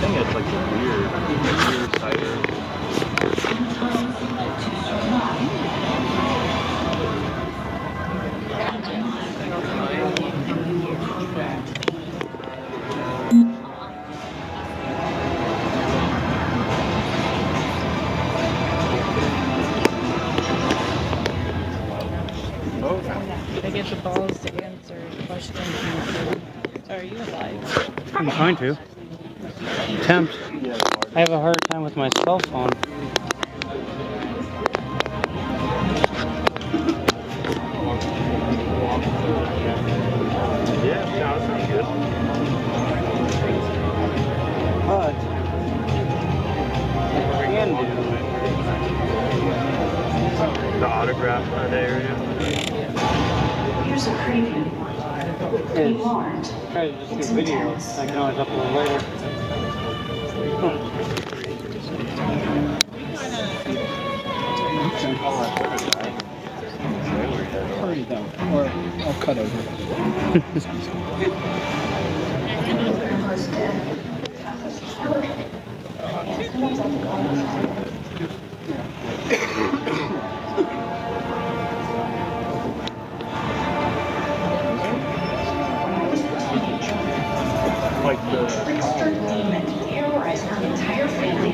think it's like the beer cider. They get the balls to answer questions. Are you alive? I'm trying to. Attempt. I have a hard time with my cell phone. Yeah, sounds pretty good. But what we can do. The autograph kind of area. Here's a preview. Be warned. Try to just do video. I can always upload later. Hurry down, or I'll cut over. Like the Terrorize her entire family.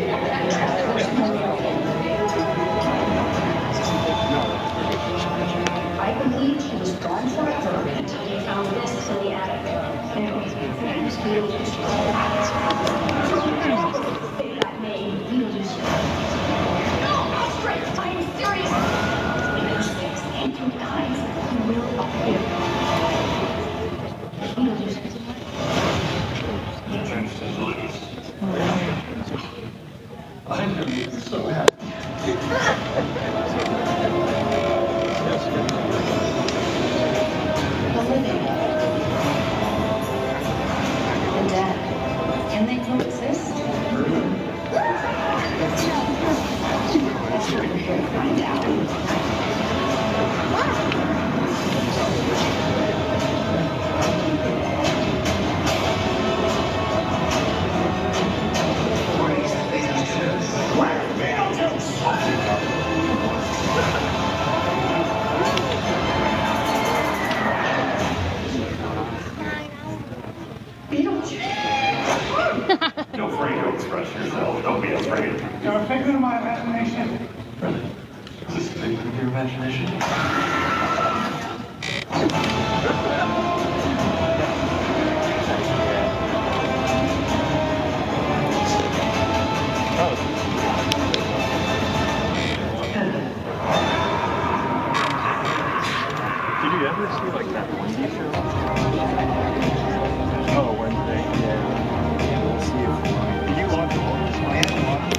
I believe she was gone forever until they found this in the attic. That name, Beetlejuice. No, straight, I am serious. Even 600 times, you will appear. Beetlejuice. I'm so happy. The living. The dead. Can they coexist? We'll find out. Feel free to express yourself. Don't be afraid. You're a figment of my imagination. Really? Is this a figment of your imagination? Did you ever see like that Wendy show? Oh, Wednesday. Yeah. We'll see if. Did you watch all this? I haven't watched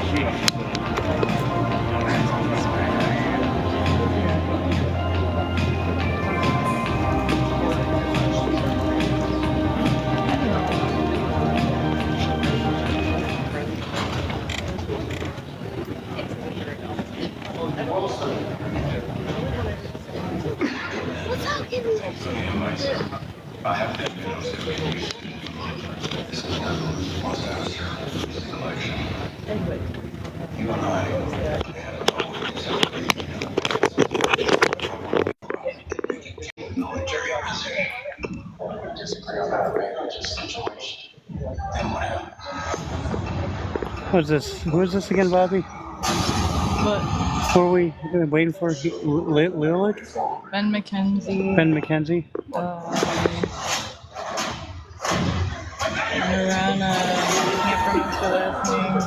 I have been This is not Los Angeles election. You and I have military position. Disagree on that range of situation. Then what happens? Who's this? Who is this again, Bobby? What? Who are we waiting for? Lilith? Ben McKenzie. Ben McKenzie? Mirana. Can't pronounce her last name.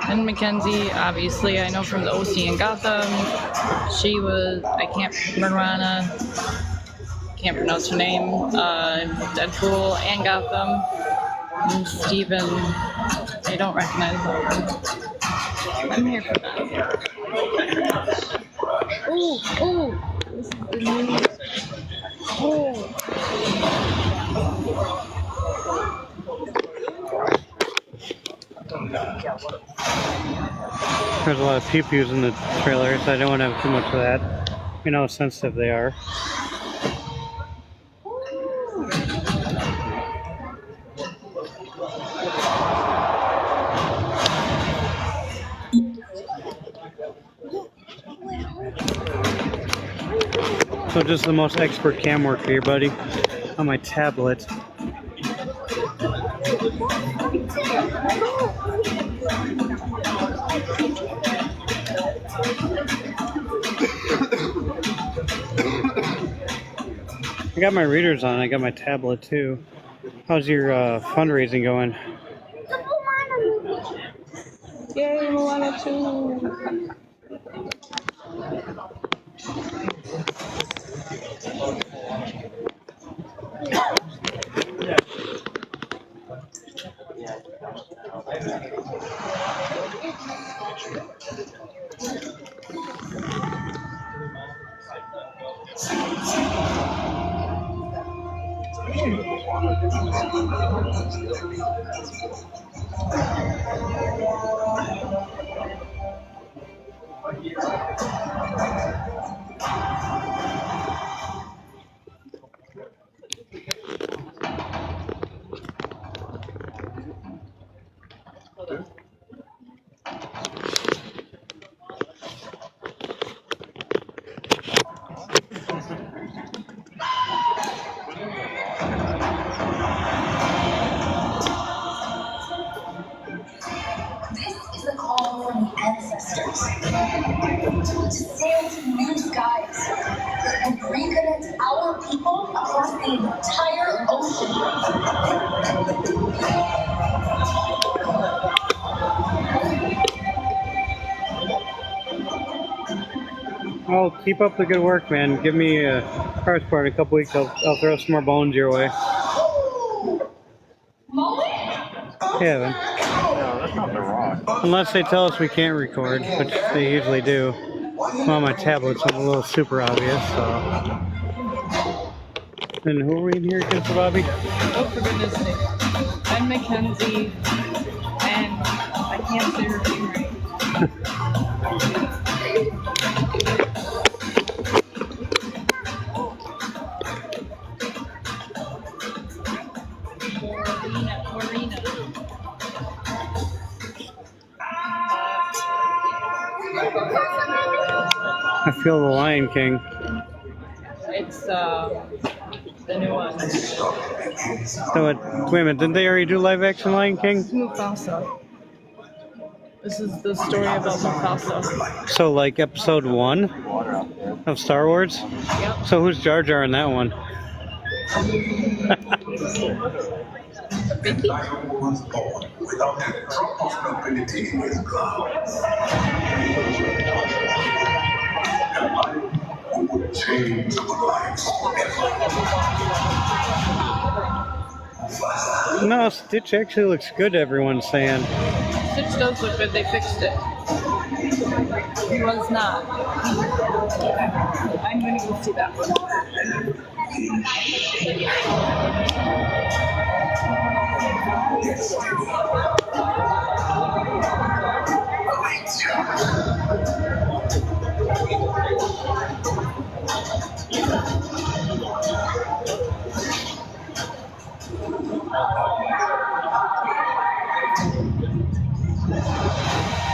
And And Mackenzie, obviously, I know from the OC in Gotham. She was, Mirana, can't pronounce her name, Deadpool and Gotham. And Steven, I don't recognize them. I'm here for that. Ooh, ooh, this is the new, ooh. There's a lot of pew-pews in the trailer, so I don't want to have too much of that. You know how sensitive they are. So just the most expert cam work here, buddy, on my tablet. I got my readers on, I got my tablet too. How's your fundraising going? Yay, Moana 2! This is a call from the ancestors to sail to new skies and reconnect our people across the entire ocean. Oh, keep up the good work, man. Give me a passport in a couple weeks. I'll throw some more bones your way. Yeah, man. No, that's not the rock. Unless they tell us we can't record, which they usually do. Well, my tablet's a little super obvious, so. And who are we in here again for, Bobby? Oh, for goodness sake. I'm Mackenzie, and I can't say her name right. Marina. I feel the Lion King. It's the new one. So, wait a minute, didn't they already do live action Lion King? It's Mufasa. This is the story about Mufasa. So, like episode 1 of Star Wars? Yep. So, who's Jar Jar in that one? Vicky? Lion was born without a drop of nobility in his blood. A lion who would change our lives forever. No, Stitch actually looks good, everyone's saying. Stitch does look good, they fixed it. He was not. I'm gonna go see that one.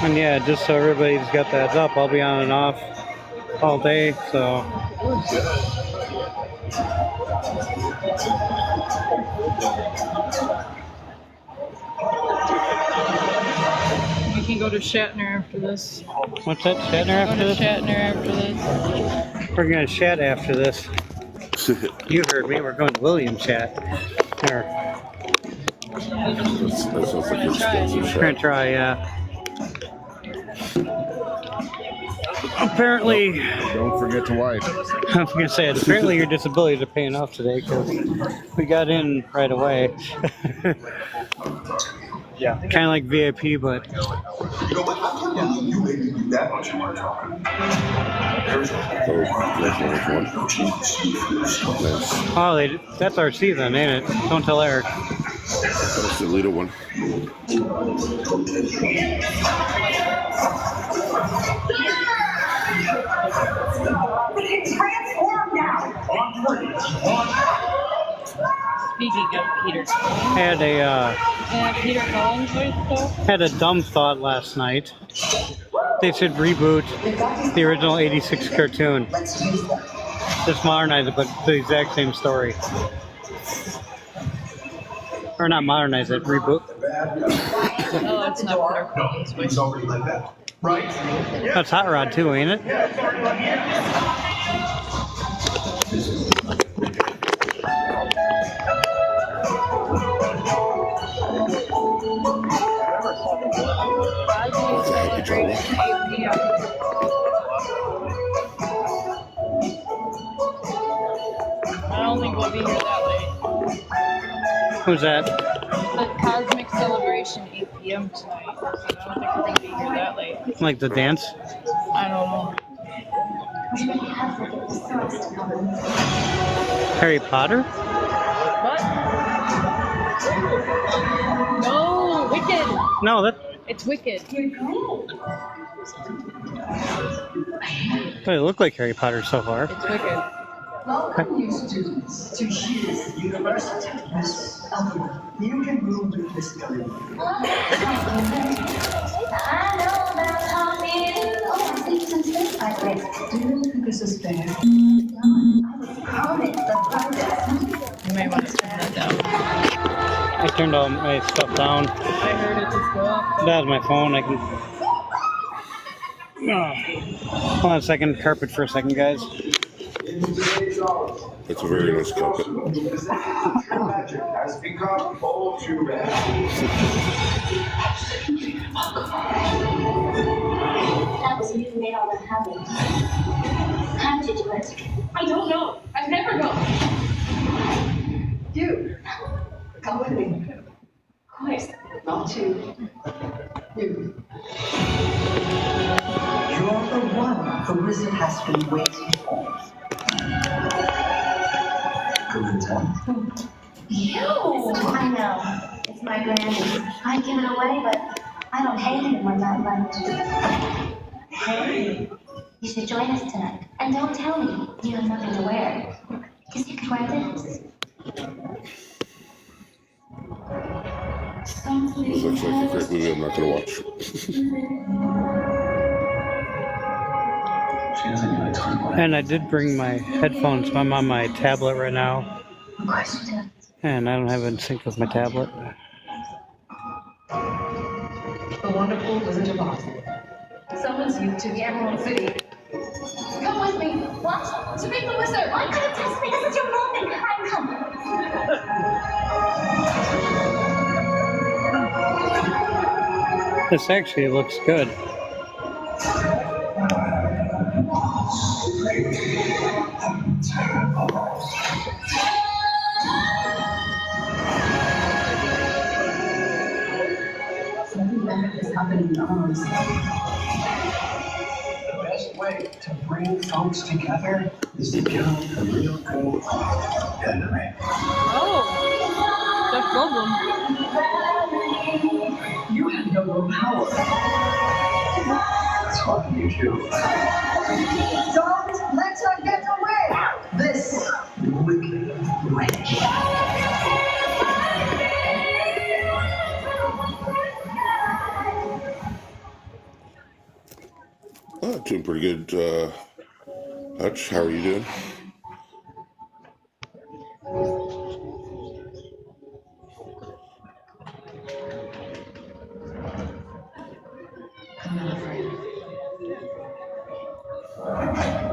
And yeah, just so everybody's got that heads up, I'll be on and off all day, so. We can go to Shatner after this. What's that, Shatner Go after to this? Shatner after this. We're gonna chat after this. You heard me, we're going to William chat. Or, That sounds like expensive we're gonna try, yeah. Apparently, Don't forget to wipe. I was gonna say, apparently your disabilities are paying off today because we got in right away. Yeah. Kind of like VIP, but You know what? I can't believe you made me do that much of my talking. oh, that's our season, ain't it? Don't tell Eric. That's the little one. Peter Cullen. Had a Yeah, Peter Cullen's voice though. had a dumb thought last night. They should reboot the original '86 cartoon. Just modernize it, but the exact same story. Or not modernize it, reboot. No, it's not Peter Cullen's voice. It's already like that. Right? That's Hot Rod too, ain't it? That's a happy trouble. I don't think we'll be here that late. Who's that? The Cosmic Celebration, 8 p.m. tonight. So I don't think we're gonna be here that late. Like the dance? I don't know. Harry Potter? What? No, Wicked. No, that. It's Wicked. They look like Harry Potter so far. It's Wicked. Welcome, you students, to Hughes University. Miss Elder, you can move with this building. I know about talking. Oh, I see some space like this. Do you think this is fair? I was promised the project. You may want to turn that down. I turned all my stuff down. I heard it just go off. That was my phone. I can. Hold on a second. Carpet for a second, guys. It's a very nice carpet. Magic has become all too rare. That was you who made all that happen. How did you do it? I don't know. I've never known. You, come with me. Of course. Not you. You. You're the one the wizard has been waiting for. You! I know. It's my granny. I'd give it away, but I don't hate anyone that much. Hey, you should join us tonight. And don't tell me you have nothing to wear. Because you could wear this. This looks like a great movie I'm not going to watch. And I did bring my headphones. I'm on my tablet right now. Of course you do. And I don't have it in sync with my tablet. The wonderful Wizard of Oz summons you to the Emerald City. Come with me. What? To meet the wizard. Why couldn't test me? This is your moment. I'm coming. This actually looks good. Something bad is happening in Oz. The best way to bring folks together is to kill a real good enemy. Oh, Jeff Goldblum. You have no real power. That's what you do. Don't let her get away! This wicked witch. Doing pretty good, Hutch. How are you doing? I'm not afraid.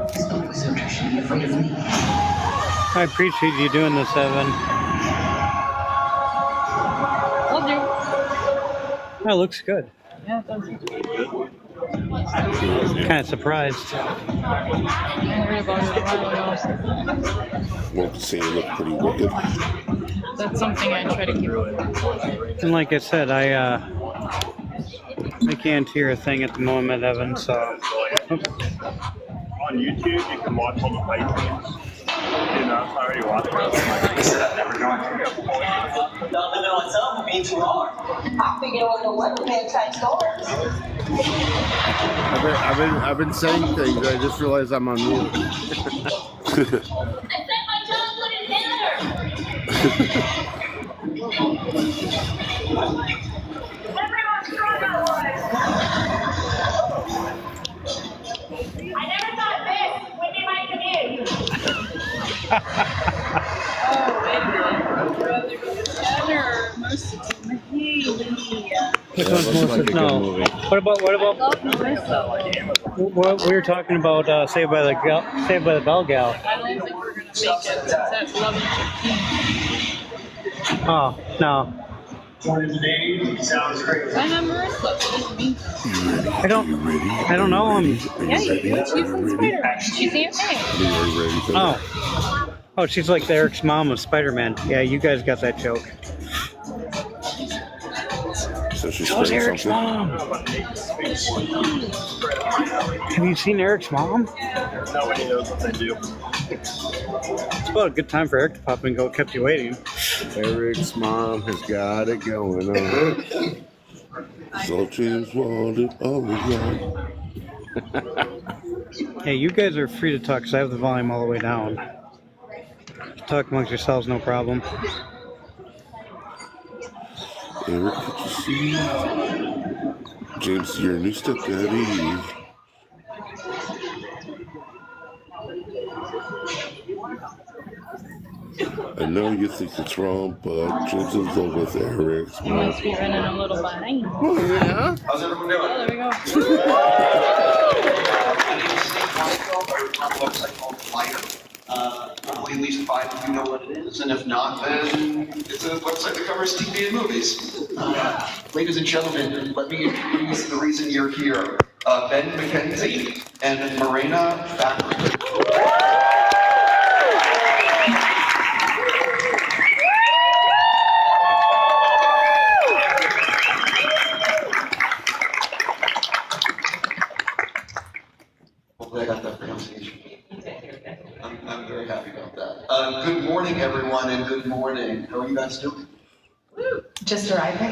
It's the wizard who should be afraid of me. I appreciate you doing this, Evan. I'll do. That looks good. Yeah, it does. Kind of surprised. I heard about it a while ago. Won't say you look pretty wicked. That's something I try to keep up. And like I said, I can't hear a thing at the moment, Evan, so. On YouTube, you can watch all the fight scenes. You know, I already watched it. Not living on some would be too hard. I figure on the weatherman type stories. I've been saying things. I just realized I'm on mute. I said my tongue wouldn't matter. Melissa, like a no. good movie. What about what we were talking about? Saved by the Bell gal. I don't think we're gonna make it since that's 11:15. Oh no, Sounds great. And I'm Marissa. What does it mean? I don't know. Yeah, you do. She's in Spider-Man. She's Aunt May. Oh, she's like Eric's mom of Spider-Man. Yeah, you guys got that joke. So she's That was saying Eric's something. mom. Have you seen Eric's mom? Nobody knows what they do. It's about a good time for Eric to pop in and go. Kept you waiting. Eric's mom has got it going on. So James wanted all again. Hey, you guys are free to talk because I have the volume all the way down. Talk amongst yourselves, no problem. Eric, could you see? James, your new stepdaddy. I know you think it's wrong, but James is in love with Eric's You mom. must be running a little behind. Oh, yeah? How's everyone doing? Oh, there we go. Website called Fire. Probably at least 5 of you know what it is, and if not, then it's a website that covers TV and movies. Ladies and gentlemen, let me introduce the reason you're here. Ben McKenzie and Morena Thackeray. Hopefully I got that pronunciation. I'm very happy about that. Good morning, everyone, and good morning. How are you guys doing? Just arriving.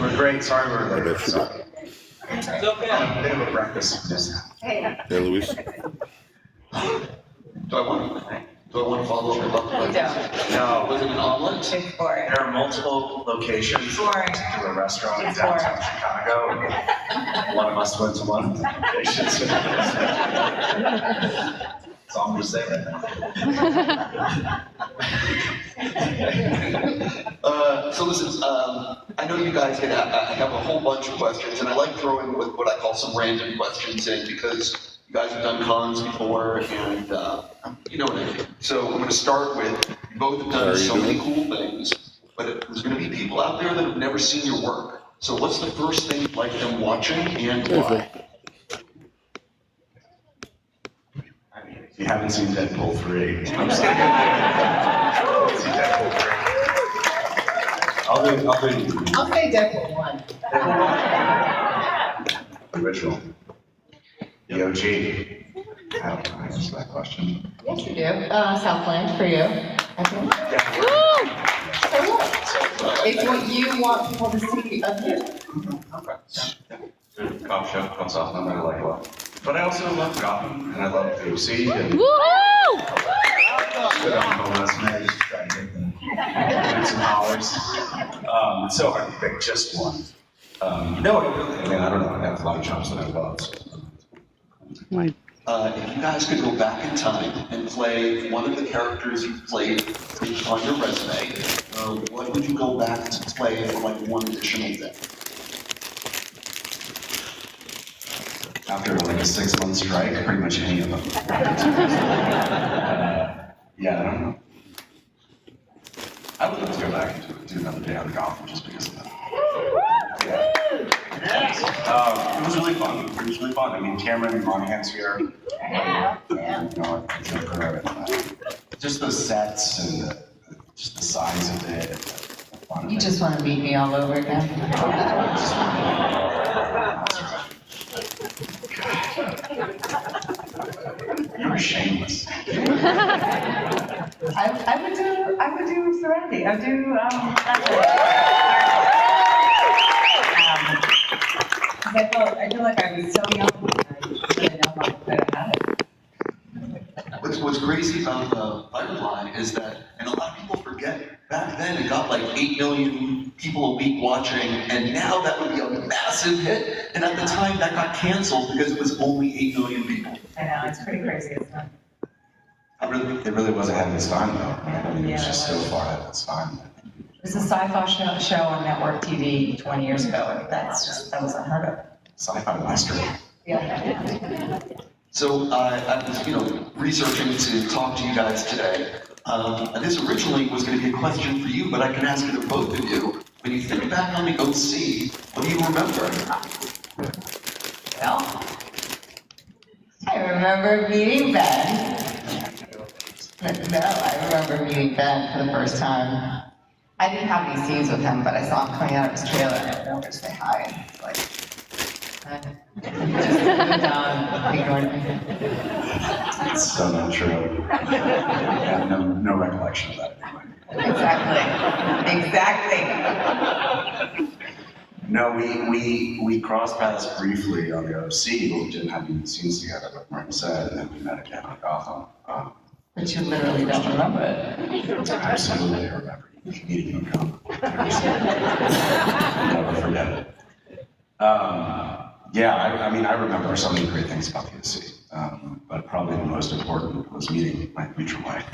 We're great. Sorry we're I late. bet you do. It's okay. I'm a bit of a breakfast. Hey, Luis. Do I want to follow up about the breakfast? No. Was it an omelet? It's boring. There are multiple locations to Boring. a restaurant in It's downtown boring. Chicago. One of us went to one of the locations. That's all I'm gonna say right now. So listen, I know you guys get I have a whole bunch of questions, and I like throwing what I call some random questions in because you guys have done cons before, and you know what I mean. So I'm going to start with, you both have done so many cool things, but there's going to be people out there that have never seen your work. So what's the first thing you'd like them watching, and why? If you haven't seen Deadpool 3, I'm sorry. See Deadpool 3. I'll do I'll say Deadpool 1. original. The OG. I don't know how to answer that question. Yes, you do. Southland for you. I think. So what? It's what you want people to see of you. Okay. Good cop show comes off, and I like a lot. But I also love Gotham, and I love the OC, and good on the resume, just try to get some dollars. It's so hard to pick just one. No, I don't know, I have a lot of jobs that I love. So. My If you guys could go back in time and play one of the characters you've played on your resume, what would you go back to play for like one additional day? After like a 6-month strike, pretty much any of them. Yeah, I don't know. I would love to go back and do another day on golf just because of that. Yeah. It was really fun. It was really fun. I mean, Cameron Monahan's here. Just the sets and just the size of it. You just want to beat me all over again. You're shameless. I would do Serenity. I feel like I was so young. I didn't know how to have it. What's crazy about Firefly is that, and a lot of people forget, back then it got like 8 million people a week watching, and now that would be a massive hit. And at the time that got canceled because it was only 8 million people. I know, it's pretty crazy, isn't it? It really was ahead of its time, though. I mean, it was just so far ahead of its time. was a sci-fi show on network TV 20 years ago, and that was unheard of. Sci-fi western. Yeah. So I was, researching to talk to you guys today. This originally was going to be a question for you, but I can ask it of both of you. When you think back on the OC, what do you remember? Well, I remember meeting Ben. No, I remember meeting Ben for the first time. I didn't have any scenes with him, but I saw him coming out of his trailer and I went over to say hi. And he was like, just moved on, ignored me. It's so not true. I have no recollection of that. Exactly. No, we crossed paths briefly on the OC, but we didn't have any scenes together, like Martin said, and then we met again on Gotham. But you literally don't remember it. Absolutely, I remember meeting him. Never forget it. Yeah, I mean, I remember so many great things about the OC, but probably the most important was meeting my future wife.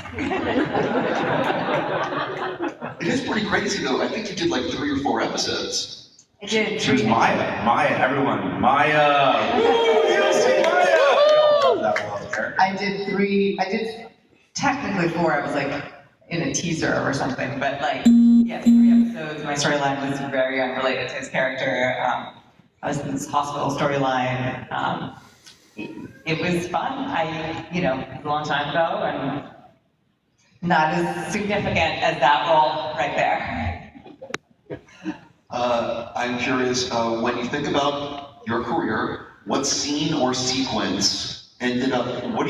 It is pretty crazy though. I think you did like 3 or 4 episodes. I did. She was Maya, everyone. Maya! Woo! Yes, Maya! That one there. I did technically 4. I was like in a teaser or something, but like, yeah, 3 episodes. My storyline was very unrelated to his character. I was in this hospital storyline. It was fun. It was a long time ago and not as significant as that role right there. I'm curious, when you think about your career, what scene or sequence ended up, what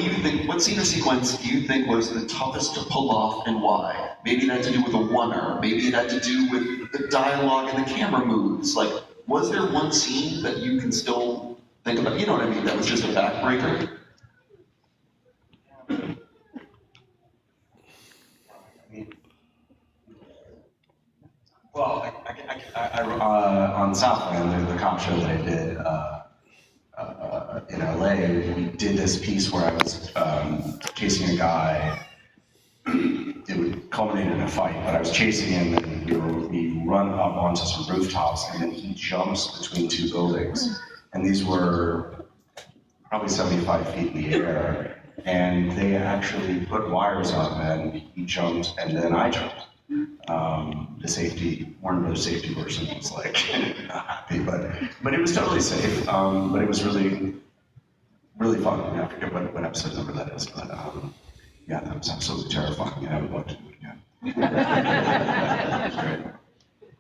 scene or sequence do you think was the toughest to pull off and why? Maybe it had to do with a oneer, maybe it had to do with the dialogue and the camera moves. Like, was there one scene that you can still think about, you know what I mean, that was just a backbreaker? Well, on Southland, the cop show that I did in LA, we did this piece where I was chasing a guy. It would culminate in a fight, but I was chasing him and we run up onto some rooftops and then he jumps between 2 buildings. And these were probably 75 feet in the air. And they actually put wires up and he jumped and then I jumped. Warner Brothers safety person was like not happy, but it was totally safe. But it was really, really fun. I forget what episode number that is, but yeah, that was absolutely terrifying. I would love to do it again. It was great.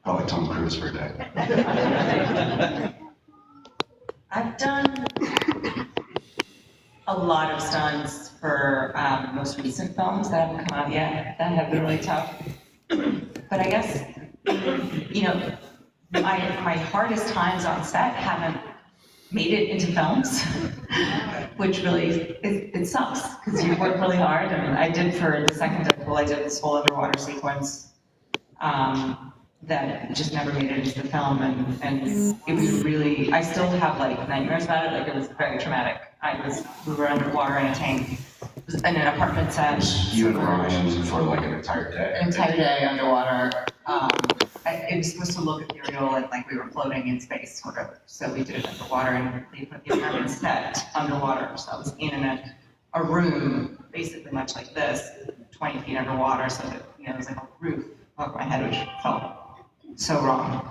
Felt like Tom Cruise for a day. I've done a lot of stunts for most recent films that haven't come out yet that have been really tough. But I guess, my hardest times on set haven't made it into films, which really, it sucks, because you work really hard, and I did for the second Deadpool, I did this whole underwater sequence that just never made it into the film, and it was really, I still have like nightmares about it, like it was very traumatic. We were underwater in a tank, in an apartment set. You and Ryan for like an entire day. An entire day underwater. It was supposed to look ethereal and like we were floating in space, sort of. So we did it underwater and they put the apartment set underwater. So I was in a room, basically much like this, 20 feet underwater, so that, it was like a roof above my head, which felt so wrong.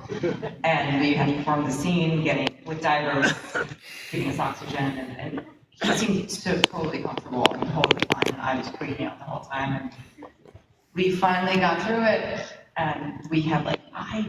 And we had to perform the scene, with divers, giving us oxygen, and he seemed so totally comfortable and totally fine. I was freaking out the whole time. And we finally got through it, and we had like eye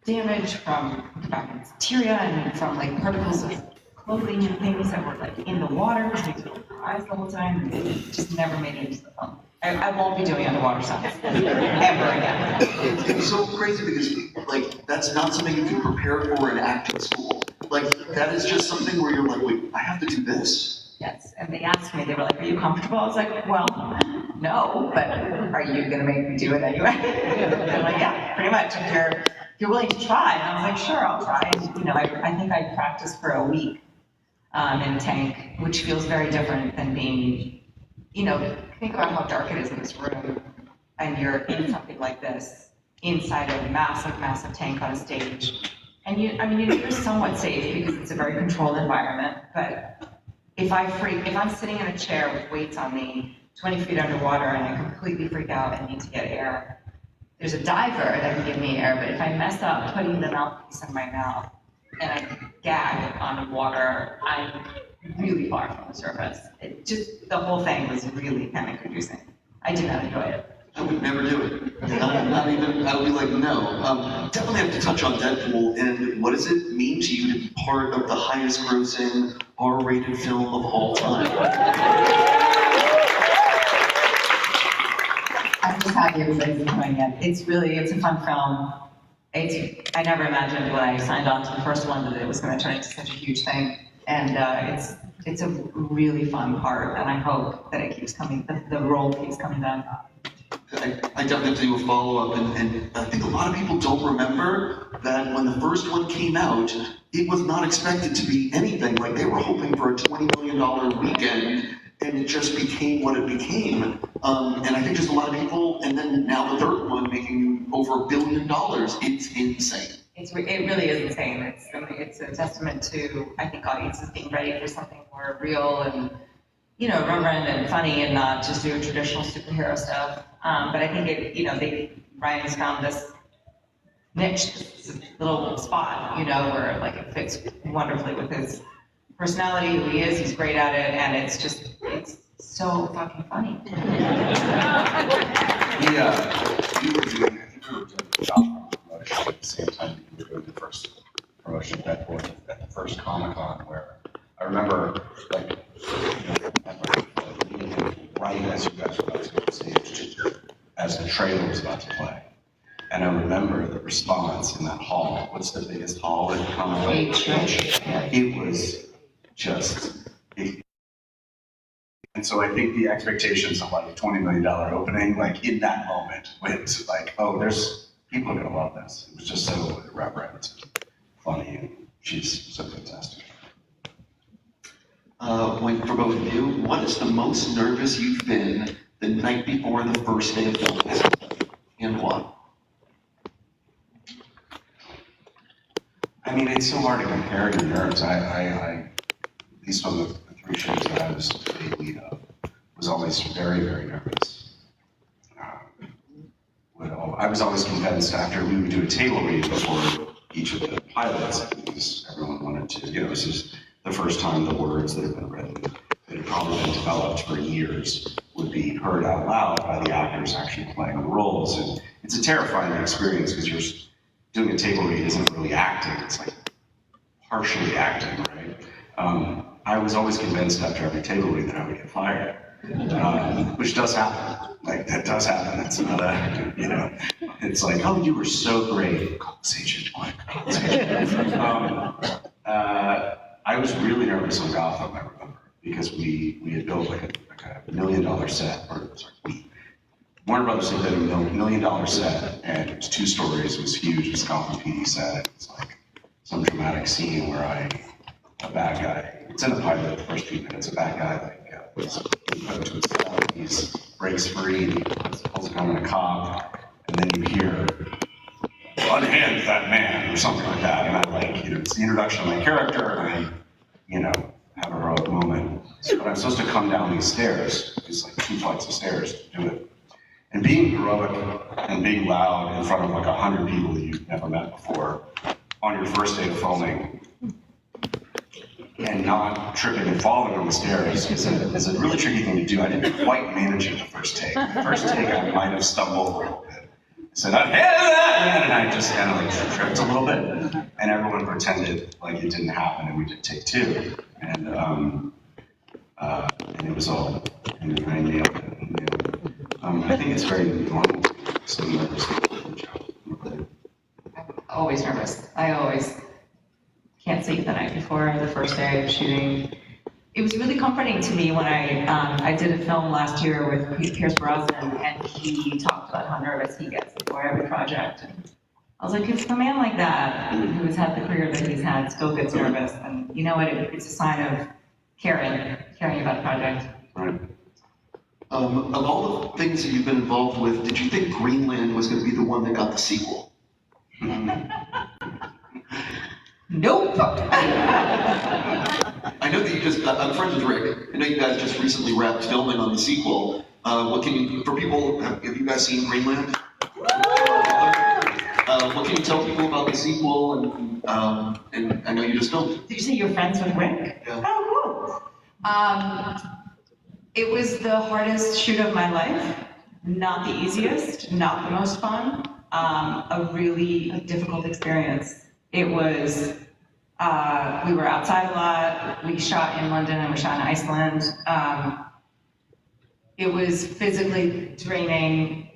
damage from bacteria and from like particles of clothing and things that were like in the water, because we filled our eyes the whole time, and it just never made it into the film. I won't be doing underwater stunts ever again. It was so crazy because, like, that's not something you can prepare for in acting school. Like, that is just something where you're like, wait, I have to do this. Yes, and they asked me, they were like, are you comfortable? I was like, well, no, but are you going to make me do it anyway? They're like, yeah, pretty much, if you're willing to try. And I was like, sure, I'll try. And, I think I practiced for a week in a tank, which feels very different than being, think about how dark it is in this room, and you're in something like this, inside a massive, massive tank on a stage. And you're somewhat safe because it's a very controlled environment, but if I'm sitting in a chair with weights on me, 20 feet underwater, and I completely freak out and need to get air, there's a diver that can give me air, but if I mess up putting the mouthpiece in my mouth and I gag on water, I'm really far from the surface. The whole thing was really panic-inducing. I did not enjoy it. I would never do it. Not even, I would be like, no. Definitely have to touch on Deadpool, and what does it mean to you to be part of the highest grossing R-rated film of all time? I'm just happy everybody's enjoying it. It's a fun film. I never imagined when I signed on to the first one that it was going to turn into such a huge thing. And it's a really fun part, and I hope that it keeps coming, the role keeps coming down. I definitely have to do a follow-up, and I think a lot of people don't remember that when the first one came out, it was not expected to be anything. Like, they were hoping for a $20 million weekend, and it just became what it became. And I think just a lot of people, and then now the third one making over $1 billion, it's insane. It really is insane. It's a testament to, I think, audiences being ready for something more real and, reverent and funny, and not just do traditional superhero stuff. But I think Ryan's found this niche, this little spot, where like it fits wonderfully with his personality, who he is. He's great at it, and it's so fucking funny. We were doing the job promotion at the same time we were doing the first promotion of Deadpool at the first Comic-Con, where I remember, right as you guys were about to go on stage, as the trailer was about to play. And I remember the response in that hall. What's the biggest hall in Comic-Con? It was just big. And so I think the expectations of like a $20 million opening, like in that moment, went like, oh, there's people are gonna love this. It was just so irreverent, funny, and she's so fantastic. For both of you, what is the most nervous you've been the night before the first day of filming, and why? I mean, it's so hard to compare your nerves. I at least on the 3 shows that I was the lead of, was always very, very nervous. I was always convinced after we would do a table read before each of the pilots, because everyone wanted to, this is the first time the words that have been written, that had probably been developed for years, would be heard out loud by the actors actually playing the roles. And it's a terrifying experience because you're doing a table read isn't really acting, it's like partially acting, right? I was always convinced after every table read that I would get fired, which does happen. Like, that does happen. That's not a, it's like, oh, you were so great. Conversation, quick conversation. I was really nervous on Gotham, I remember, because we had built like a $1 million set, or sorry, Warner Brothers had built a $1 million set, and it was 2 stories, it was huge, it was a Gotham PD set. It was like some dramatic scene where a bad guy, it's in the pilot, the first few minutes, a bad guy was put into his cell, he breaks free, and he pulls a gun on a cop, and then you hear, unhand that man, or something like that, and I it's the introduction of my character, and I, have a heroic moment. But I'm supposed to come down these stairs, it's like 2 flights of stairs to do it. And being heroic and being loud in front of like 100 people that you've never met before on your first day of filming, and not tripping and falling on the stairs is a really tricky thing to do. I didn't quite manage it the first take. The first take I might have stumbled a little bit. I said, "I'm that," and I just kind of tripped a little bit, and everyone pretended like it didn't happen, and we did take 2, and it was all, and I nailed it. I think it's very normal. So nervous. I'm always nervous. I always can't sleep the night before the first day of shooting. It was really comforting to me when I did a film last year with Pierce Brosnan, and he talked about how nervous he gets before every project. And I was like, if a man like that, who has had the career that he's had, still gets nervous, and you know what? It's a sign of caring about the project. Right. Of all the things that you've been involved with, did you think Greenland was going to be the one that got the sequel? Nope. I know that you just, I'm friends with Rick. I know you guys just recently wrapped filming on the sequel. What can you, for people, have you guys seen Greenland? What can you tell people about the sequel? And I know you just filmed. Did you say you're friends with Rick? Yeah. Oh, cool. It was the hardest shoot of my life. Not the easiest, not the most fun. A really difficult experience. It was, we were outside a lot. We shot in London and we shot in Iceland. It was physically draining,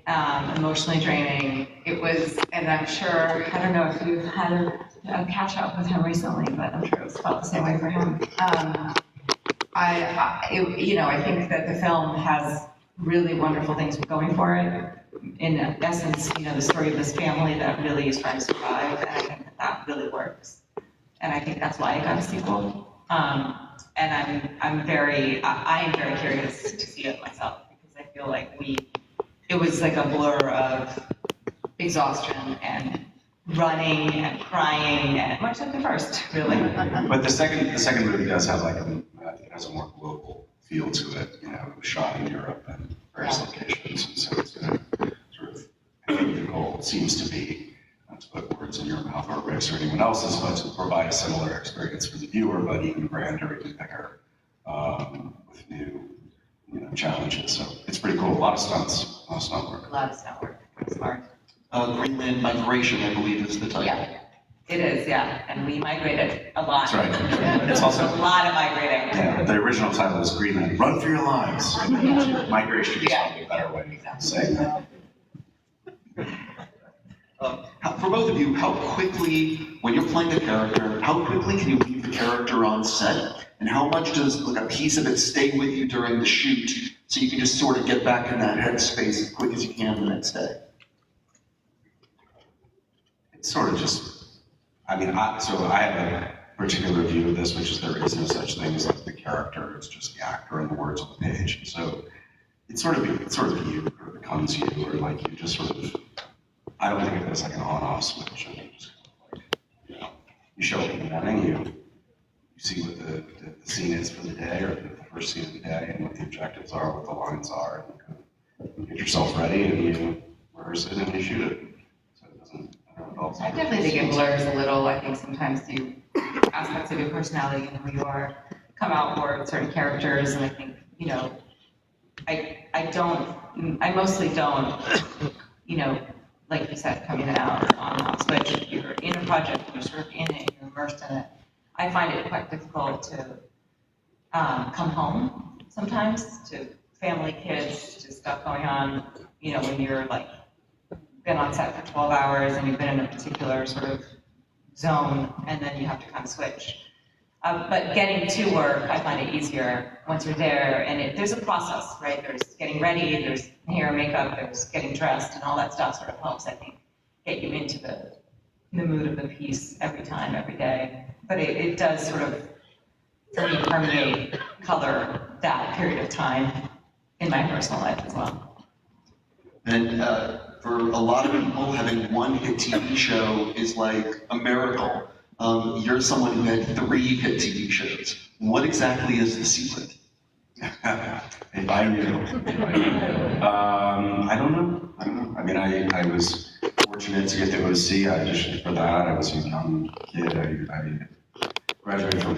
emotionally draining. It was, and I'm sure, I don't know if you've had a catch up with him recently, but I'm sure it was felt the same way for him. I think that the film has really wonderful things going for it. In essence, the story of this family that really is trying to survive, and I think that really works. And I think that's why I got a sequel. And I am very curious to see it myself, because I feel like it was like a blur of exhaustion and running and crying, and much like the first, really. But the second movie does have I think it has a more global feel to it. It was shot in Europe and various locations, and so it's going to sort of, I think the goal seems to be, not to put words in your mouth or Rick's or anyone else's, but to provide a similar experience for the viewer, but even grander, even bigger, with new challenges. So it's pretty cool. A lot of stunts, a lot of stunt work. A lot of stunt work. It's hard. Greenland Migration, I believe, is the title. Yeah, it is, yeah. And we migrated a lot. That's right. It's also a lot of migrating. Yeah, the original title is Greenland, Run for Your Lives. Migration is probably a better way of saying that. For both of you, how quickly, when you're playing a character, how quickly can you leave the character on set? And how much does a piece of it stay with you during the shoot so you can just sort of get back in that headspace as quick as you can the next day? It's sort of just, I have a particular view of this, which is there is no such thing as the character, it's just the actor and the words on the page. So it's sort of you, or becomes you, or you just sort of, I don't think of it as an on-off switch. I just you show up in the morning, you see what the scene is for the day, or the first scene of the day, and what the objectives are, what the lines are, and you get yourself ready, and you rehearse it, and you shoot it. So it doesn't, I definitely think it blurs a little. I think sometimes aspects of your personality and who you are come out more with certain characters, and I think, I mostly don't, like you said, coming out on switch. If you're in a project, you're sort of in it, you're immersed in it. I find it quite difficult to come home sometimes to family, kids, to stuff going on, when you're been on set for 12 hours and you've been in a particular sort of zone, and then you have to kind of switch. But getting to work, I find it easier once you're there, and there's a process, right? There's getting ready, there's hair, makeup, there's getting dressed, and all that stuff sort of helps, I think, get you into the mood of the piece every time, every day. But it does sort of, for me, permeate color that period of time in my personal life as well. And for a lot of people, having one hit TV show is like a miracle. You're someone who had 3 hit TV shows. What exactly is the secret? If I knew. I don't know. I mean, I was fortunate to get to OC. I auditioned for that. I was a young kid. I graduated from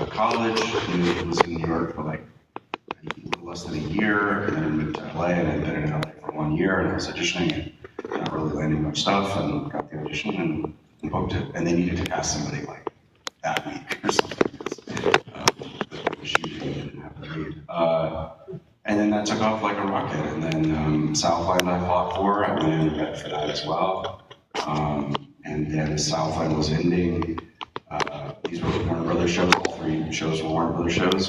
college. I was in New York for a little less than a year, and then moved to LA, and I'd been in LA for 1 year, and I was auditioning and not really landing much stuff, and got the audition and booked it. And they needed to cast somebody that week or something. The shooting didn't have to read. And then that took off like a rocket. And then Southland I fought for. I went in and read for that as well. And then as Southland was ending, these were Warner Brothers shows. All 3 shows were Warner Brothers shows.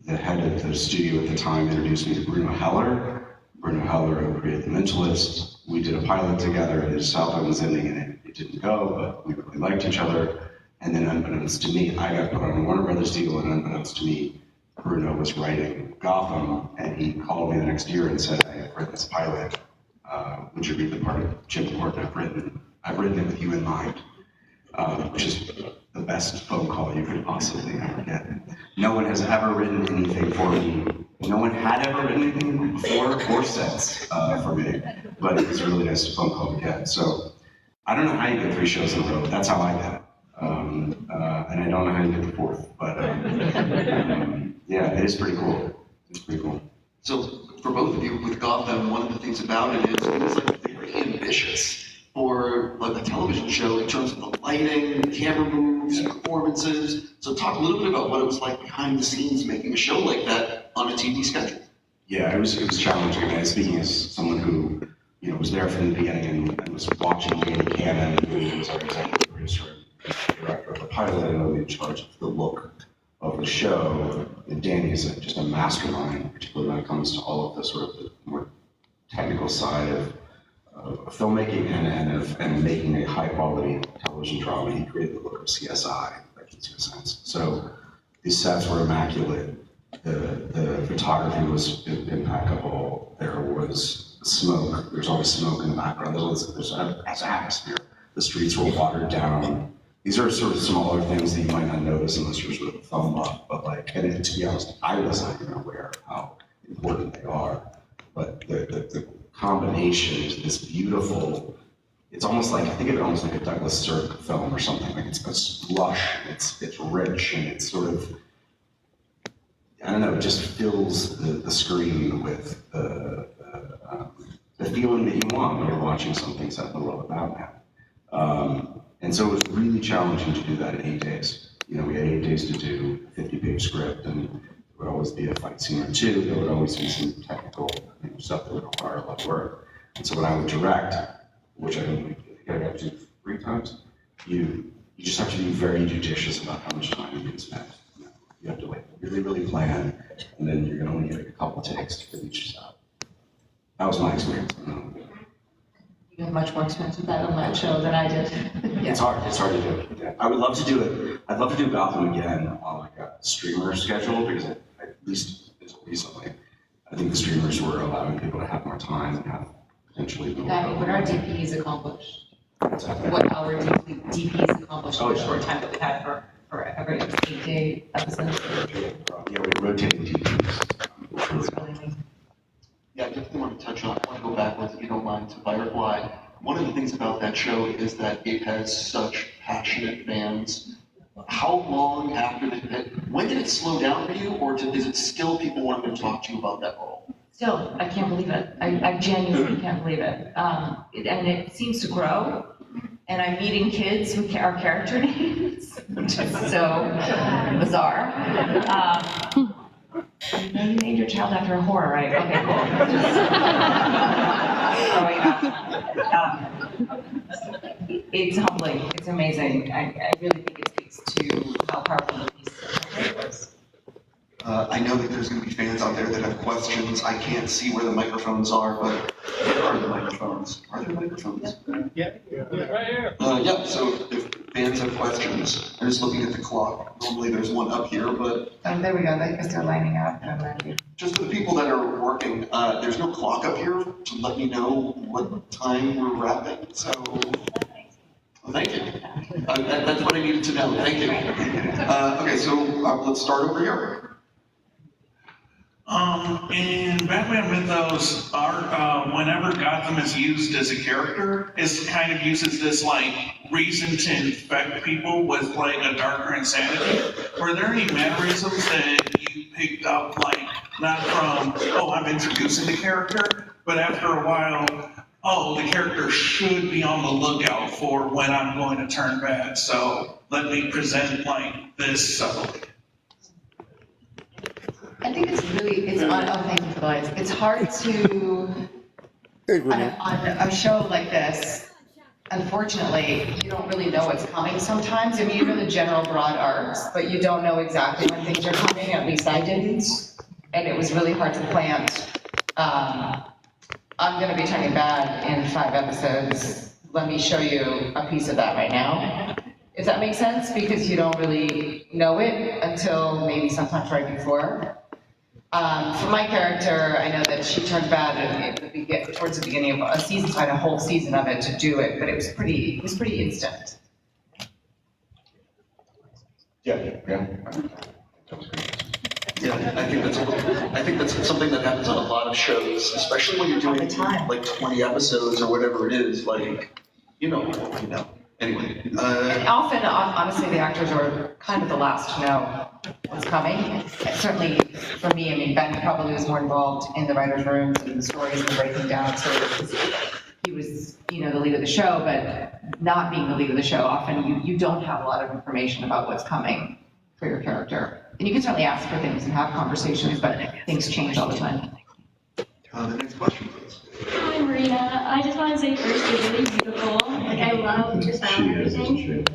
The head of the studio at the time introduced me to Bruno Heller. Bruno Heller, who created The Mentalist. We did a pilot together, and Southland was ending, and it didn't go, but we really liked each other. And then unbeknownst to me, I got put on a Warner Brothers deal, and unbeknownst to me, Bruno was writing Gotham, and he called me the next year and said, "I have written this pilot. Would you read the part of Jim Gordon I've written it with you in mind," which is the best phone call you could possibly ever get. No one has ever written anything for me. No one had ever written anything before or since for me, but it was a really nice phone call to get. So I don't know how you get 3 shows in a row. That's how I get it. And I don't know how you get the 4th, but yeah, it is pretty cool. It's pretty cool. So for both of you with Gotham, one of the things about it is it's like very ambitious for like a television show in terms of the lighting, camera moves, performances. So talk a little bit about what it was like behind the scenes making a show like that on a TV schedule. Yeah, it was challenging. I mean, speaking as someone who was there from the beginning and was watching Danny Cannon, who was our executive producer and director of the pilot, and really in charge of the look of the show. And Danny is just a mastermind, particularly when it comes to all of the sort of the more technical side of filmmaking and making a high quality television drama. He created the look of CSI, like in 2 Cents. So these sets were immaculate. The photography was impeccable. There was smoke. There's always smoke in the background. There's atmosphere. The streets were watered down. These are sort of smaller things that you might not notice unless you're sort of a film buff. But and to be honest, I wasn't even aware of how important they are. But the combination is this beautiful. It's almost like, I think of it almost like a Douglas Sirk film or something. Like it's lush, it's rich, and it's sort of, I don't know, it just fills the screen with the feeling that you want when you're watching something set in the world about now. And so it was really challenging to do that in 8 days. We had 8 days to do a 50-page script, and there would always be a fight scene or 2. There would always be some technical stuff that would require a lot of work. And so when I would direct, which I think I got to do 3 times, you just have to be very judicious about how much time you can spend. You have to really plan, and then you're going to only get a couple takes for each shot. That was my experience. You had much more experience with that on that show than I did. It's hard to do. Yeah. I would love to do it. I'd love to do Gotham again on like a streamer schedule, because at least until recently, I think the streamers were allowing people to have more time and have potentially more. What our DPs accomplished. What our DPs accomplished in the short time that we had for every 8-day episode. Yeah, we rotated DPs. Yeah, I definitely want to touch on, I want to go backwards if you don't mind, to Firefly. One of the things about that show is that it has such passionate fans. How long after when did it slow down for you, or is it still people wanting to talk to you about that role? Still, I can't believe it. I genuinely can't believe it. And it seems to grow. And I'm meeting kids with our character names, which is so bizarre. You named your child after a horror, right? Okay, cool. It's humbling. It's amazing. I really think it speaks to how powerful the piece was. I know that there's going to be fans out there that have questions. I can't see where the microphones are, but where are the microphones? Are there microphones? Yeah. Right here. Yeah, so if fans have questions, I'm just looking at the clock. Normally there's one up here, but... There we go. I guess they're lining up. Just for the people that are working, there's no clock up here to let me know what time we're wrapping, so... Well, thank you. That's what I needed to know. Thank you. Okay, so let's start over here. In Batman Mythos, whenever Gotham is used as a character, it kind of uses this like reason to infect people with like a darker insanity. Were there any mannerisms that you picked up, like not from, oh, I'm introducing the character, but after a while, oh, the character should be on the lookout for when I'm going to turn bad, so let me present like this subtly. I think it's thank you for the lights. It's hard to, on a show like this, unfortunately, you don't really know what's coming sometimes. I mean, you know the general broad arcs, but you don't know exactly when things are coming, at least I didn't. And it was really hard to plant. I'm gonna be turning bad in 5 episodes. Let me show you a piece of that right now. if that makes sense, because you don't really know it until maybe sometimes right before. For my character, I know that she turned bad towards the beginning of a season, so I had a whole season of it to do it, but it was pretty instant. Yeah. Yeah, I think that's something that happens on a lot of shows, especially when you're doing like 20 episodes or whatever it is, like, Anyway. And often, honestly, the actors are kind of the last to know what's coming. Certainly, for me, I mean, Ben probably was more involved in the writers' rooms and the stories and the breaking down, so he was, the lead of the show, but not being the lead of the show, often you don't have a lot of information about what's coming for your character. And you can certainly ask for things and have conversations, but things change all the time. The next question, please. Hi, Marina. I just want to say first, you're really beautiful. Like, I love your style and everything.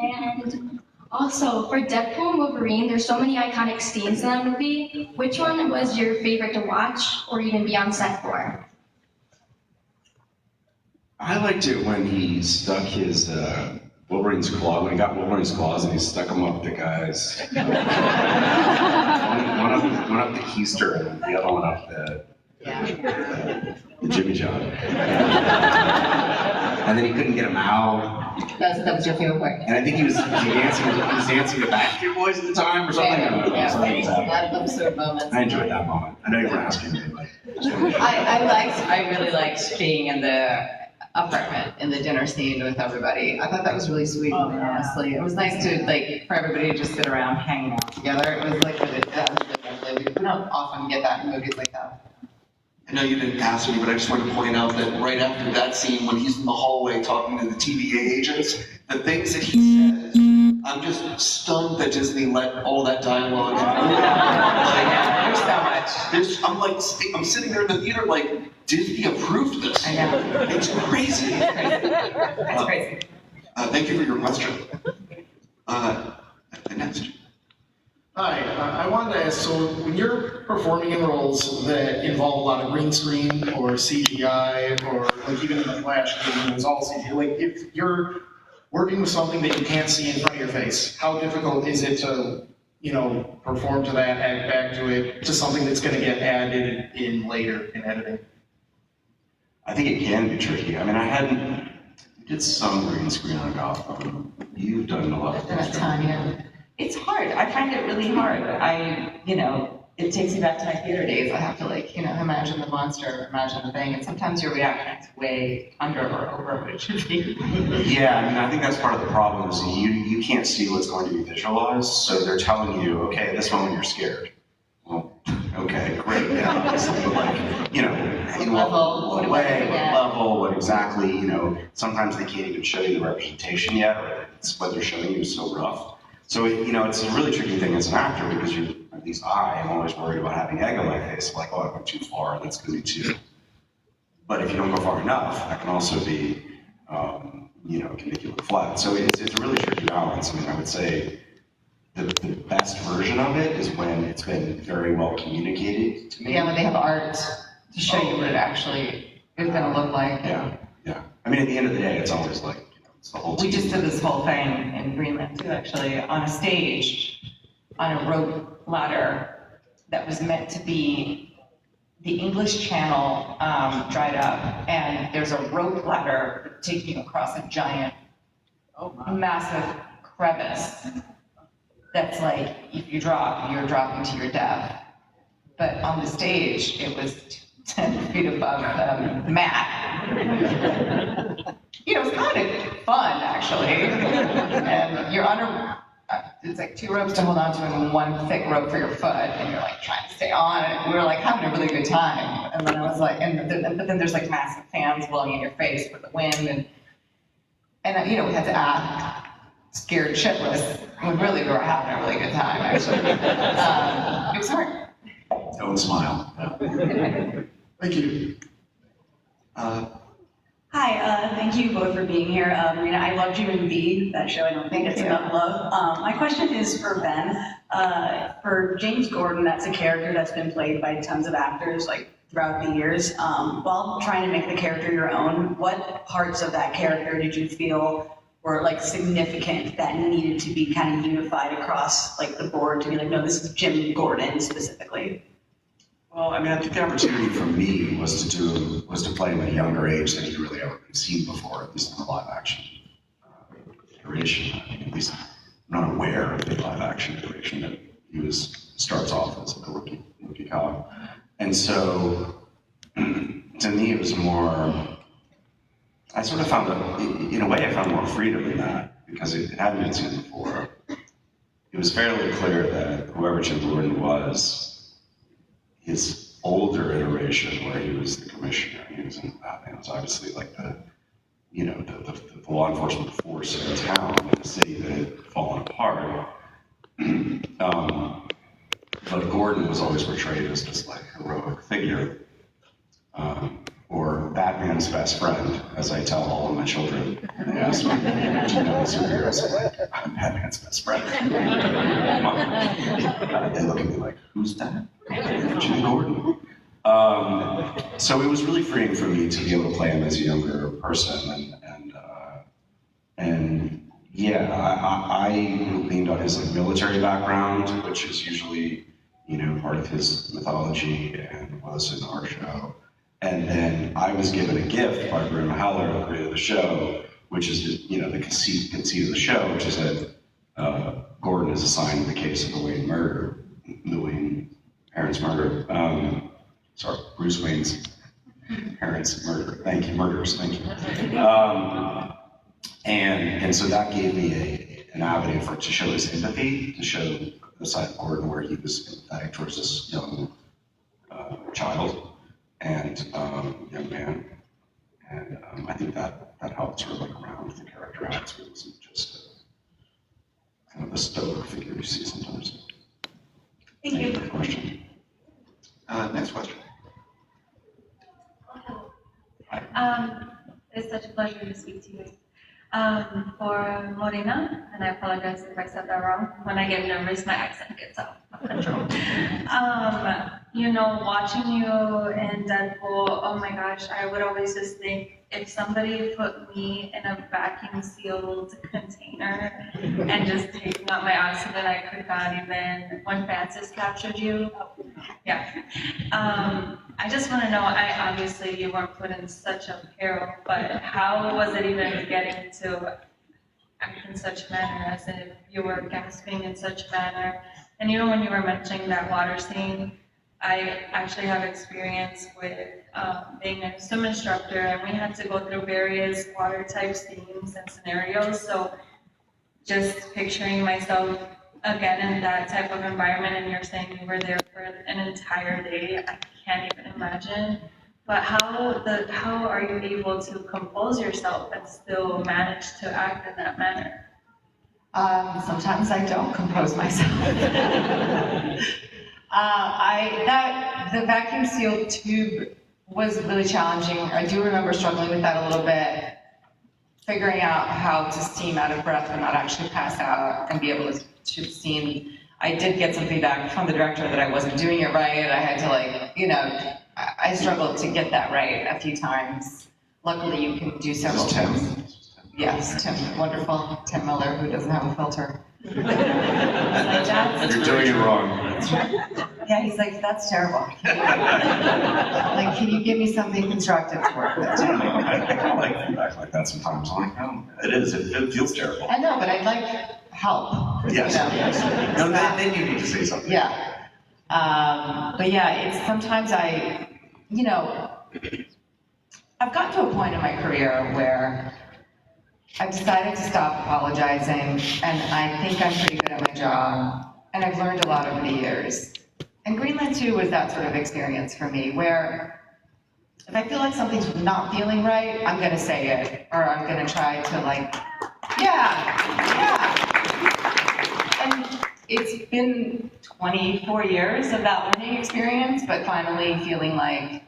And also, for Deadpool and Wolverine, there's so many iconic scenes in that movie. Which one was your favorite to watch or even be on set for? I liked it when he stuck his Wolverine's claw, when he got Wolverine's claws and he stuck them up the guy's. one up the keister and the other one up the Jimmy John. And then he couldn't get him out. That was your favorite part. And I think he was dancing with Backstreet Boys at the time or something. A lot of absurd moments. I enjoyed that moment. I know you weren't asking me, but I really liked being in the apartment in the dinner scene with everybody. I thought that was really sweet, honestly. It was nice to, for everybody to just sit around hanging out together. It was really lovely. We don't often get that in movies like that. I know you didn't ask me, but I just want to point out that right after that scene, when he's in the hallway talking to the TVA agents, the things that he says, I'm just stunned that Disney let all that dialogue in. There's so much. I'm sitting there in the theater like, Disney approved this. I know. It's crazy. It's crazy. Thank you for your question. Next. Hi, I wanted to ask, so when you're performing in roles that involve a lot of green screen or CGI or like even in the Flash, it was all CGI, like if you're working with something that you can't see in front of your face, how difficult is it to, perform to that, add back to it, to something that's going to get added in later in editing? I think it can be tricky. I mean, did some green screen on Gotham. You've done a lot of green screen. It's hard. I find it really hard. It takes me back to my theater days. I have to imagine the monster, imagine the thing, and sometimes your reaction is way under or over what it should be. Yeah, I mean, I think that's part of the problem is you can't see what's going to be visualized, so they're telling you, okay, at this moment you're scared. Well, okay, great, yeah, obviously, but in what way, what level, what exactly, sometimes they can't even show you the representation yet, or what they're showing you is so rough. So, it's a really tricky thing as an actor because at least I am always worried about having egg on my face, like, oh, I went too far, and that's going to be too. But if you don't go far enough, that can also be, can make you look flat. So it's a really tricky balance. I mean, I would say the best version of it is when it's been very well communicated to me. Yeah, when they have art to show you what it actually is going to look like. Yeah. I mean, at the end of the day, it's always like, it's the whole team. We just did this whole thing in Greenland too, actually, on a stage, on a rope ladder that was meant to be the English Channel dried up, and there's a rope ladder taking you across a giant, massive crevice that's like, if you drop, you're dropping to your death. But on the stage, it was 10 feet above the mat. It's kind of fun, actually. And you're under, it's like 2 ropes to hold on to and 1 thick rope for your foot, and you're like trying to stay on it. We were like having a really good time. And then I was like, but then there's like massive fans blowing in your face with the wind, and we had to act scared shitless when really we were having a really good time, actually. It was hard. Don't smile. Thank you. Hi, thank you both for being here. Marina, I loved you in V, that show. I don't think it's about love. My question is for Ben. For James Gordon, that's a character that's been played by tons of actors, like throughout the years. While trying to make the character your own, what parts of that character did you feel were like significant that needed to be kind of unified across like the board to be like, no, this is Jim Gordon specifically? Well, I mean, I think the opportunity for me was to play him at a younger age than he'd really ever been seen before, at least in the live action iteration. I mean, at least I'm not aware of the live action iteration that he starts off as a rookie cop. And so, to me, it was more, I sort of found, in a way, I found more freedom in that, because it hadn't been seen before. It was fairly clear that whoever Jim Gordon was, his older iteration, where he was the commissioner, he was in Batman, was obviously like the law enforcement force in the town, in the city that had fallen apart. But Gordon was always portrayed as this like heroic figure, or Batman's best friend, as I tell all of my children. They ask me, do you know superheroes? I'm Batman's best friend. They look at me like, who's that? Jim Gordon. So it was really freeing for me to be able to play him as a younger person, and yeah, I leaned on his like military background, which is usually, you know, part of his mythology and was in our show. And then I was given a gift by Bruno Heller, who created the show, which is, you know, the conceit of the show, which is that Gordon is assigned the case of the Wayne murder, the Wayne parents' murder. Bruce Wayne's parents' murder. Thank you, murderers. Thank you. And so that gave me an avenue to show his empathy, to show the side of Gordon where he was empathetic towards this young child and young man. And I think that helped sort of like round the character out, so it wasn't just kind of the stoic figure you see sometimes. Thank you. For the question. Next question. It's such a pleasure to speak to you. For Morena, and I apologize if I said that wrong. When I get nervous, my accent gets out of control. You know, watching you in Deadpool, oh my gosh, I would always just think, if somebody put me in a vacuum sealed container and just taking out my oxygen, I could not even, when Francis captured you, yeah. I just want to know, obviously you weren't put in such a peril, but how was it even getting to act in such a manner, as if you were gasping in such a manner? And you know, when you were mentioning that water scene, I actually have experience with being a swim instructor, and we had to go through various water type scenes and scenarios. So just picturing myself again in that type of environment, and you're saying you were there for an entire day, I can't even imagine. But how are you able to compose yourself and still manage to act in that manner? Sometimes I don't compose myself. The vacuum sealed tube was really challenging. I do remember struggling with that a little bit, figuring out how to steam out of breath and not actually pass out and be able to steam. I did get some feedback from the director that I wasn't doing it right. I had to like, you know, I struggled to get that right a few times. Luckily, you can do several times. Yes, Tim, wonderful. Tim Miller, who doesn't have a filter. You're doing it wrong. Yeah, he's like, that's terrible. Like, can you give me something constructive to work with? I kind of like feedback like that sometimes. I'm like, oh, it is. It feels terrible. I know, but I'd like help. Yes. You know? No, then you need to say something. Yeah. But yeah, it's sometimes you know, I've gotten to a point in my career where I've decided to stop apologizing, and I think I'm pretty good at my job, and I've learned a lot over the years. And Greenland 2 was that sort of experience for me, where if I feel like something's not feeling right, I'm gonna say it, or I'm gonna try to like, yeah. And it's been 24 years of that learning experience, but finally feeling like,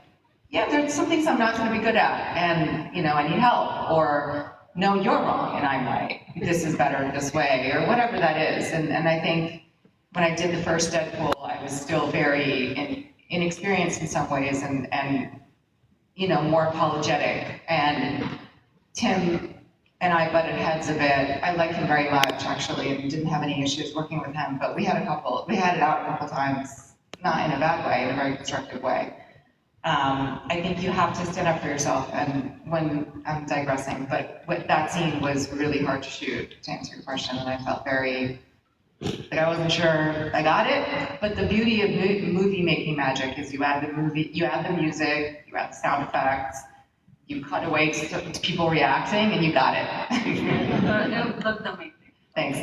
yeah, there's some things I'm not gonna be good at, and you know, I need help, or no, you're wrong and I'm right. This is better this way, or whatever that is. And I think when I did the first Deadpool, I was still very inexperienced in some ways and, you know, more apologetic. And Tim and I butted heads a bit. I like him very much, actually, and didn't have any issues working with him, but we had it out a couple times, not in a bad way, in a very constructive way. I think you have to stand up for yourself, and when I'm digressing, but that scene was really hard to shoot, to answer your question, and I felt very, like I wasn't sure I got it, but the beauty of movie making magic is you add the music, you add the sound effects, you cut away to people reacting, and you got it. It looked amazing. Thanks.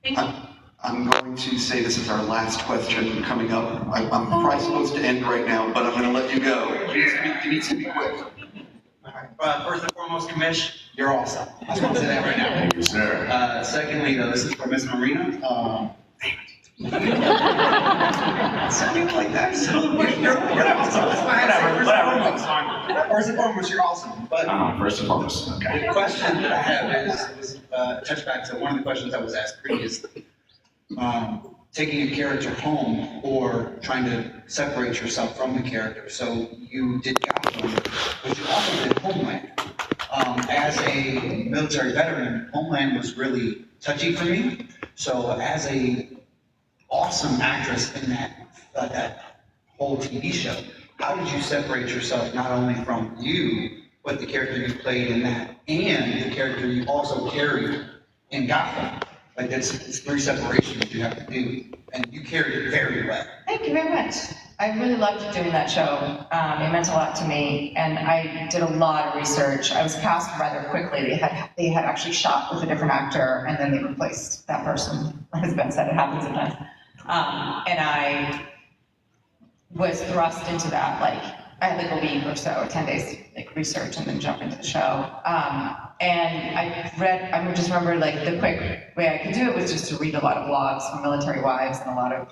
Thank you. I'm going to say this is our last question coming up. I'm probably supposed to end right now, but I'm going to let you go. It needs to be quick. First and foremost, Commish, you're awesome. I just want to say that right now. Thank you, sir. Secondly, though, this is for Miss Marina. Something like that. You're awesome. Whatever. First and foremost, you're awesome. But First and foremost, okay. the question that I have is touch back to one of the questions that was asked previously. Taking a character home or trying to separate yourself from the character. So you did Gotham, but you also did Homeland. As a military veteran, Homeland was really touchy for me. So as a awesome actress in that whole TV show, how did you separate yourself not only from you, but the character you played in that, and the character you also carried in Gotham? Like it's three separations you have to do, and you carried it very well. Thank you very much. I really loved doing that show. It meant a lot to me, and I did a lot of research. I was cast rather quickly. They had actually shot with a different actor, and then they replaced that person. As Ben said, it happens sometimes. And I was thrust into that, like, I had like a week or so, 10 days to like research and then jump into the show. And I just remember like the quick way I could do it was just to read a lot of blogs from military wives and a lot of,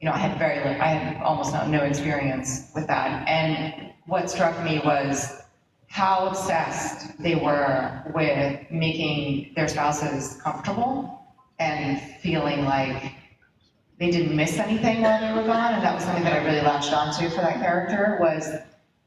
you know, I had almost no experience with that. And what struck me was how obsessed they were with making their spouses comfortable and feeling like they didn't miss anything while they were gone. And that was something that I really latched onto for that character was,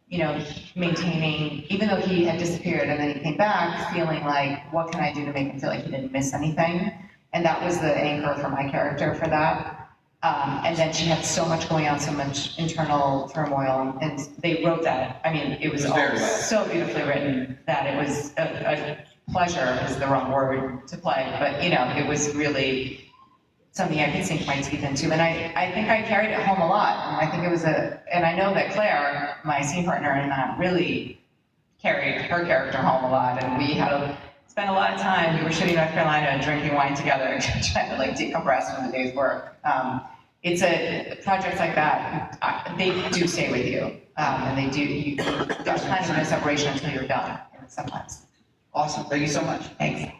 you know, maintaining, even though he had disappeared and then he came back, feeling like, what can I do to make him feel like he didn't miss anything? And that was the anchor for my character for that. And then she had so much going on, so much internal turmoil, and they wrote that. I mean, it was all so beautifully written that it was a pleasure is the wrong word to play, but you know, it was really something I could sink my teeth into. And I think I carried it home a lot. And I think it was and I know that Claire, my scene partner in that, really carried her character home a lot. And we had spent a lot of time, we were shooting North Carolina and drinking wine together, trying to like decompress from the day's work. It's projects like that, they do stay with you. And they do, there's kind of no separation until you're done sometimes. Awesome, thank you so much. Thanks.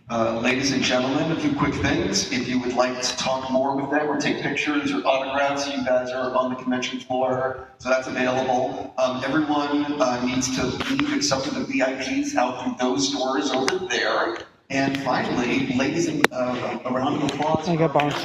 Ladies and gentlemen, a few quick things. If you would like to talk more with them or take pictures or autographs, you guys are on the convention floor, so that's available. Everyone needs to leave except for the VIPs out through those doors over there. And finally, ladies and a round of applause. I got bounced.